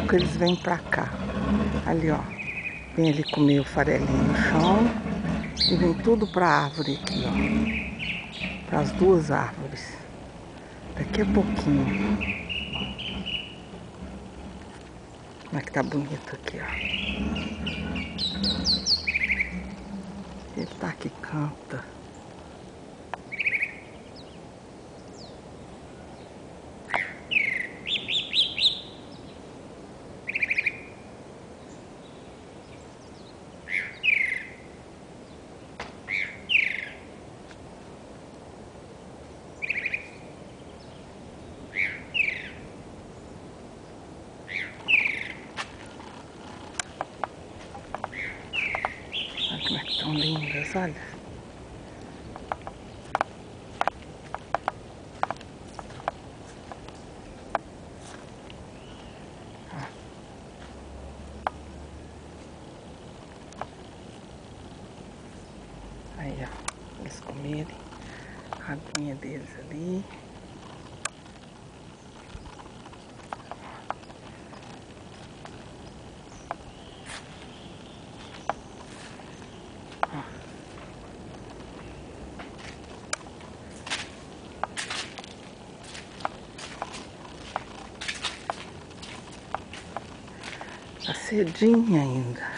pouco eles vêm pra cá. Ali, ó. Vem ali comer o farelinho no chão. E vem tudo pra árvore aqui, ó. Para as duas árvores. Daqui a pouquinho. Olha que tá bonito aqui, ó. Ele tá aqui, canta. Olha como é que estão lindas, olha. Aí, ó, eles comerem a aguinha deles ali. Ó. Tá cedinho ainda.